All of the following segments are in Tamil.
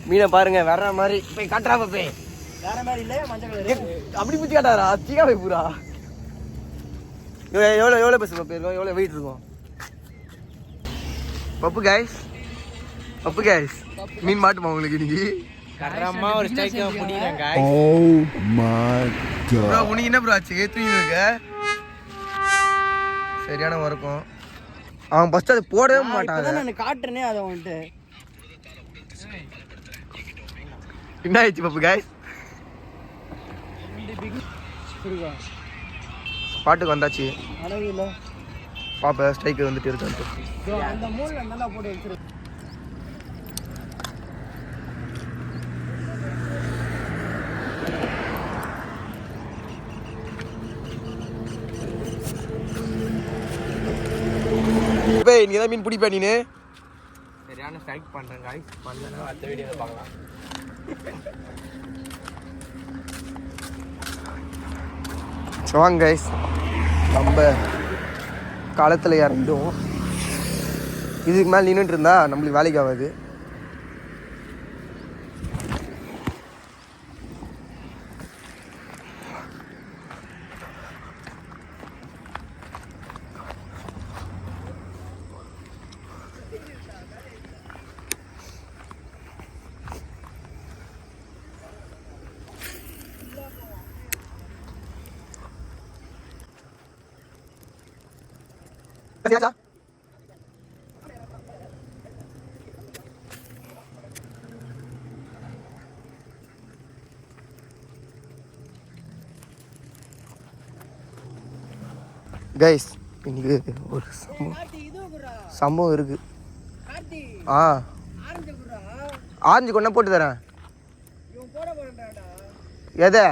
மீனை பாருங்க வேற மாதிரி போய் காட்டுறா போய் வேற மாதிரி இல்ல மஞ்சள் கலர் அப்படி பிடிச்சி காட்டாரா சிக்கா போய் பூரா எவ்வளோ பஸ் பப்பு இருக்கும் எவ்வளோ வெயிட் இருக்கும் பப்பு கைஸ் மீன் மாட்டுமா உங்களுக்கு இன்னைக்கு கரமா ஒரு ஸ்ட்ரைக் புடிறேன் guys Oh my god bro உனக்கு என்ன bro ஆச்சு தூங்கி இருக்க சரியான வரக்கும் அவன் ஃபர்ஸ்ட் அது போடவே மாட்டான் நான் காட்றேனே அத வந்துட்டு என்ன ஆயிச்சு பப்பு गाइस பாட்டுக்கு வந்தாச்சு அளவுல பாப்பா ஸ்ட்ரைக் வந்துட்டு இருக்கு அந்த மூல்ல நல்லா போட்டு வச்சிரு பேய் நீ தான் மீன் பிடிப்பா நீனு சரியான ஸ்ட்ரைக் பண்றேன் गाइस பண்ணனா அடுத்த வீடியோல பார்க்கலாம் வாங்க கைஸ் நம்ம காலத்தில் இறந்துடும் இதுக்கு மேலே நின்றுட்டு இருந்தா நம்மளுக்கு வேலைக்கு ஆகாது கைஸ் இன்னைக்கு ஒரு சம்பவம் இருக்கு ஆரஞ்சு கொண்டா போட்டு தரேன் எதை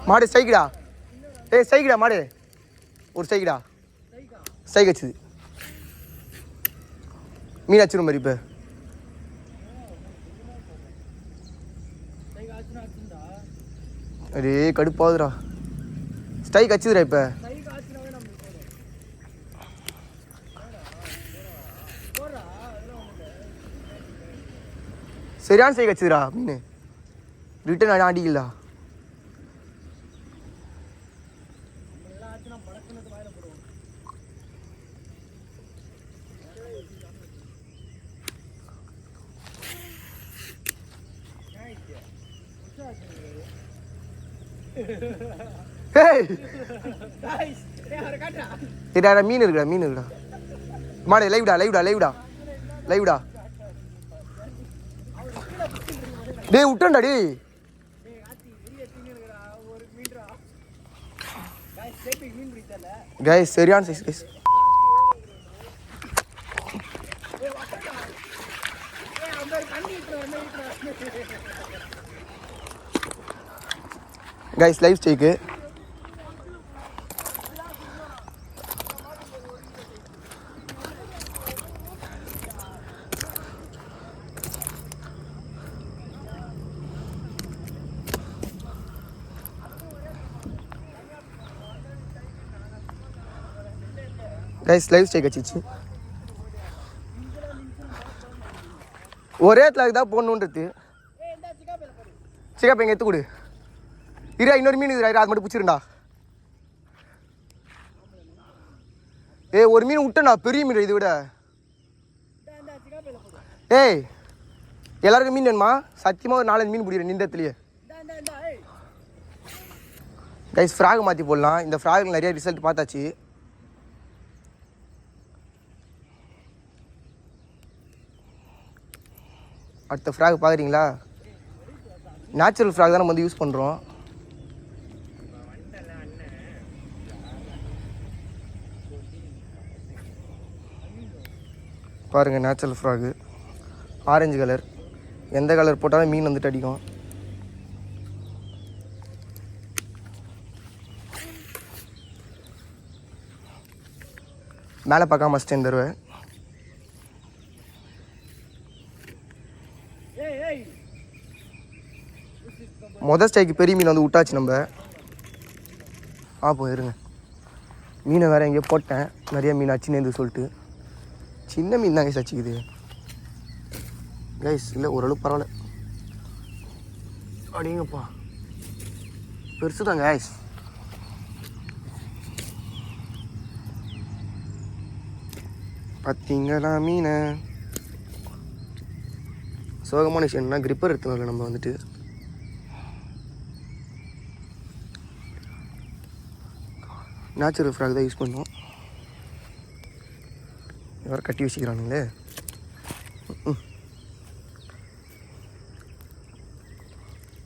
மாடு ஸ்ட்ரைக்குடா ஸ்ட்ரைக்குடா மாடு ஒரு ஸ்ட்ரைக்குடா ஸ்ட்ரைக் வச்சுது மீன் வச்சிரும் மாதிரி இப்போ அடே கடுப்பாகுதுடா ஸ்ட்ரைக் வச்சுதுடா இப்போ சரியான ஸ்ட்ரைக் வச்சுதுடா மீன் ரிட்டன் அடிக்கலா மீன் இருக்குடா மாடு லைவ்டா டேய் விட்டேன்டா டேய் கைஸ் சரியான சைஸ் கைஸ் கைஸ் லைவ் ஸ்டேக்கு கைஸ் லைவ் ஸ்டேக் வச்சிச்சு ஒரே இடத்துல தான் போடணுன்றது சிக்கா பையங்க எடுத்து கொடு இரா இன்னொரு மீன் இது அது மட்டும் பிடிச்சிருண்டா ஒரு மீன் விட்டேண்ணா பெரிய மீன் இதை விட எல்லாருக்கும் மீன் வேணுமா சத்தியமாக ஒரு 4-5 மீன் பிடிக்கிறேன் இந்த இடத்துலையே கைஸ் ஃப்ராக் மாற்றி போடலாம் இந்த ஃப்ராக் நிறைய ரிசல்ட் பார்த்தாச்சு அடுத்த ஃப்ராக் பார்க்குறீங்களா நேச்சுரல் ஃப்ராக் தான் நம்ம வந்து யூஸ் பண்ணுறோம் பாருங்கள் நேச்சுரல் ஃப்ராகு ஆரஞ்சு கலர் எந்த கலர் போட்டாலும் மீன் வந்துட்டு அடிக்கும் மேலே பார்க்காம ஃபஸ்ட்டு இந்த தடவை. மொதல் ஸ்டைக்கு பெரிய மீன் வந்து விட்டாச்சு நம்ம. பார்ப்போம் இருங்க. மீனை வேறு எங்கேயோ போட்டேன், நிறைய மீன் அச்சுன்னு சொல்லிட்டு. சின்ன மீன் தான் கைஸ் அச்சுக்குது கைஸ். இல்லை ஓரளவு பரவாயில்ல. அப்படிங்கப்பா பெருசு தான் கைஸ். பார்த்தீங்களா மீனை. சோகமான விஷயம் என்னன்னா கிரிப்பர் எடுத்துனால நம்ம வந்துட்டு நேச்சுரல் ஃப்ராக் தான் யூஸ் பண்ணுவோம். வேறு கட்டி வச்சுக்கிறானுங்களே.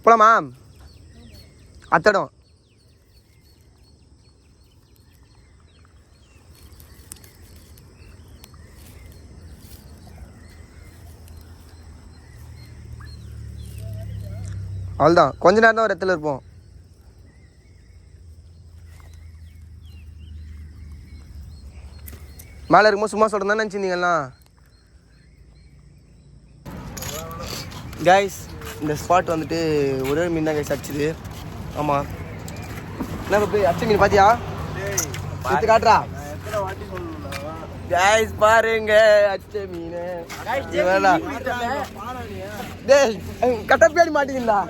போலாமா அத்தடம். அவ்வளோதான், கொஞ்ச நேரம் தான் ஒரு இடத்துல இருப்போம். மேலே இருக்கும்போது சும்மா சொல்கிறேன் தான் நினச்சிருந்தீங்களா கைஸ். இந்த ஸ்பாட் வந்துட்டு ஒரே மீன் தான் கைஸ் அடிச்சுது. ஆமாம், என்ன போய் அச்ச மீன் பார்த்தியா? எடுத்து காட்டுறா கைஸ். பாருங்க அச்ச மீன். டேய் கட்டப்பியாடி மாட்டீங்களா?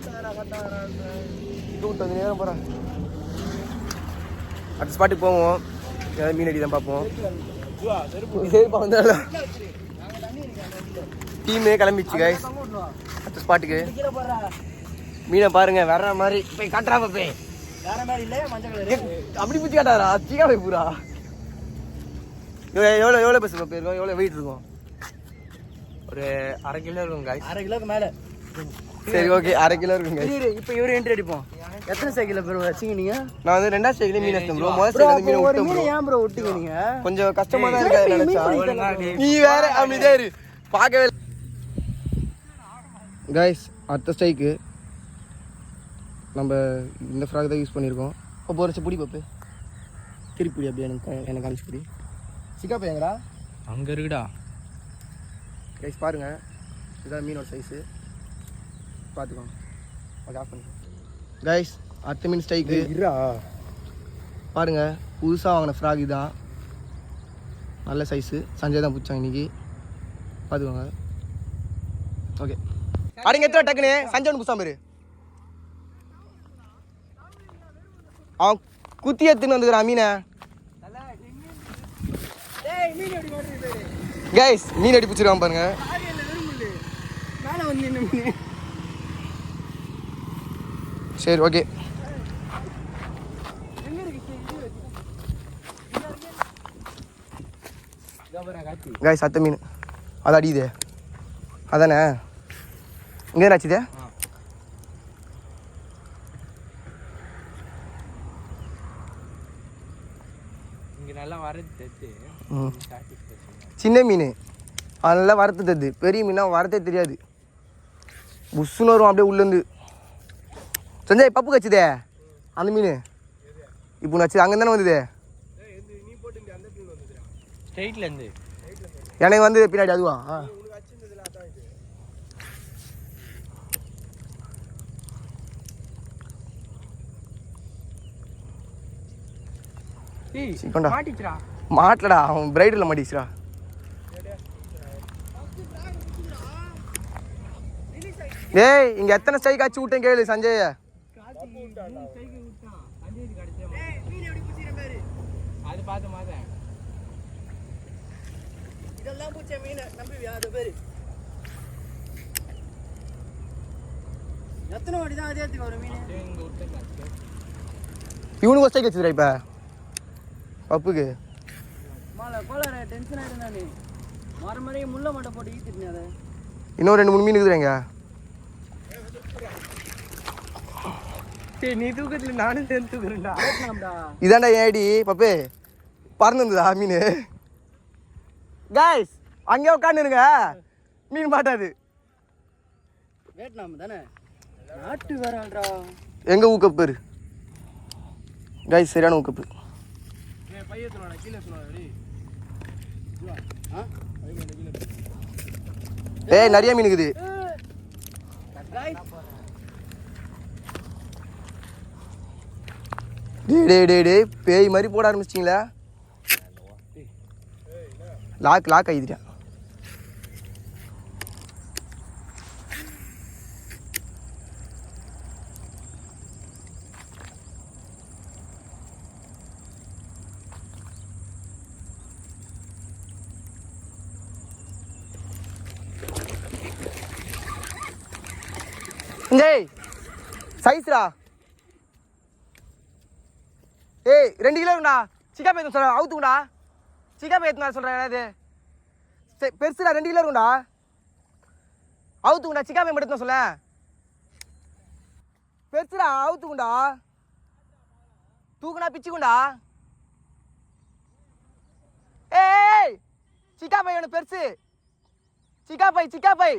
நேரம் போகிறேன். அடுத்த ஸ்பாட்டுக்கு போவோம். ஏதாவது மீன் அடி தான் பார்ப்போம். டீமே கிளம்பிச்சு கைஸ் அடுத்த ஸ்பாட்டுக்கு. மீனை பாருங்க வேற மாதிரி போய் காட்டுறா போய். அப்படி பிடிச்சி காட்டாரா? சீக்காடை பூரா எவ்வளோ பஸ் இருக்கும்? எவ்வளோ வெயிட் இருக்கும்? ஒரு 1/2 கிலோ இருக்கும் கைஸ். 1/2 கிலோக்கு மேலே. சரி ஓகே, 1/2 கிலோ இருக்குங்க. இப்போ இவரு என்ட்ரி அடிப்போம். எத்தனை சைக்கிள் ப்ரோ வச்சிங்க நீங்க? நான் வந்து 2வது ஸ்டைக்ல மீன் எடுத்தேன் ப்ரோ. முதல் ஸ்டைக்ல மீன் விட்டேன் ப்ரோ. ஏன் ப்ரோ விட்டீங்க நீங்க? கொஞ்சம் கஷ்டமா தான் இருக்கு நினைச்சா. நீ வேற அமைதியா இரு. பார்க்கவே கைஸ் அடுத்த ஸ்டைக்கு நம்ம இந்த ஃப்ராக் தான் யூஸ் பண்ணியிருக்கோம். இப்போ ஒரு பிடி பப்பு திருப்பிடி அப்படியே எனக்கு காலேஜ் பிடி. சிக்கா பையங்கடா அங்கே இருக்குடா கைஸ். பாருங்க இதுதான் மீனோட சைஸு, பார்த்துக்கோங்க. ஓகே ஆஃப் பண்ணிக்கோ கைஸ். அடுத்த மீன் ஸ்டைக்கு பாருங்க, புதுசாக வாங்கின ஃப்ராக் இதான். நல்ல சைஸு. சஞ்சய் தான் பிடிச்சாங்க இன்னைக்கு, பார்த்துக்கோங்க. ஓகே அடிங்க எத்தனை டக்குன்னு சஞ்சய் ஒன்று புதுசாக பாரு. அவன் குத்தி எடுத்துன்னு வந்துக்கிறான் மீனை. கைஸ் மீன் அடி பிடிச்சிருவான் பாருங்க. சரி ஓகே. கைஸ் அடுத்த மீன் அது அடியுது அதானே? இங்கே ஆச்சுதே. இங்கே நல்லா வரது சின்ன மீன் அதெல்லாம் வரத்து தருது. பெரிய மீனா வரத்தே தெரியாது. புஷ்ஷுன்னு வரும் அப்படியே உள்ளேருந்து. சஞ்சய் பப்பு கச்சுதே அந்த மீன். இப்போ நச்சு அங்கே தானே வந்தது ஸ்ட்ரெயிட்லேருந்து. எனக்கு வந்து பின்னாடி அதுவா? மாட்டிச்சுடா. மாட்டலடா, அவன் பிரைடில் மாட்டிச்சுடா. ஏய் இங்கே எத்தனை ஸ்ட்ரைக் ஆச்சு விட்டேன் கேளு சஞ்சய். அது பார்த்து மாதேன் இதெல்லாம் பூச்ச மீன் நம்பி அது பேரு. எத்தனை வாட்டி தான் அதே எடுத்துக்கு வரும் மீன்? இவனுக்கு ஒரு ஸ்ட்ரைக் வச்சுதுடா இப்போ பப்புக்கு. மாலை கோளார டென்ஷன் ஆகிடும். நான் மர மாதிரியே முள்ள மட்டும் போட்டு ஈத்துட்டேன். அதை இன்னும் 2-3 மீன் இருக்குதுங்க. நீ தூக்கத்தில் நானும் சேர்ந்து தூக்குறேன்டா. இதாண்டா ஏடி பப்பு பறந்துருந்ததா மீன். கைஸ் அங்கே உட்காந்துருங்க, மீன் மாட்டாது. வியட்நாம் தானே நாட்டு வேறான்றா. எங்கே ஊக்கப்பு இரு கைஸ், சரியான ஊக்கப்பு. ஏய் நிறைய மீன் இருக்குது. டே பேய் மாதிரி போட ஆரம்பிச்சிட்டிங்களா? லாக் ஆகிடுறேன். டேய் சைஸ்ரா. ஏய் 2 கிலோ இருக்குண்ணா. சிக்கா பேத்து சொல்கிறேன் அவுத்துக்குண்ணா. சிக்கா பேத்துனா சொல்கிறேன் அது பெருசுடா 2 கிலோ இருக்குண்ணா. அவுத்துக்குண்ணா. சிக்கா பேன் எடுத்துனா சொல்ல பெருசுடா அவுத்துக்குண்டா. தூக்குண்ணா பிச்சுக்குண்டா. ஏய் சிக்கா பை ஒன்று பெருசு. சிக்கா பை